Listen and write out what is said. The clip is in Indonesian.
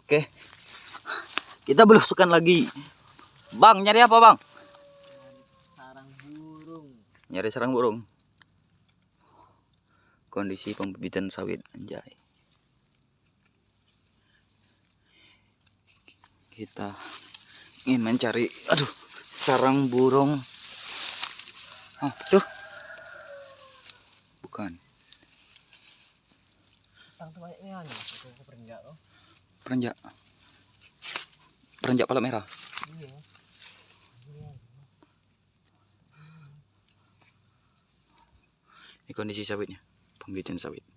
Oke. Kita belusukan lagi. Bang, nyari apa, Bang? Sarang burung. Nyari sarang burung. Kondisi pembibitan sawit, anjay. Kita ingin mencari, sarang burung. Tuh. Bukan. Tang tuh banyaknya nih, itu perenjak loh. Perenjak. Perenjak pala merah. Iya. Ini kondisi sawitnya, pembibitan sawit.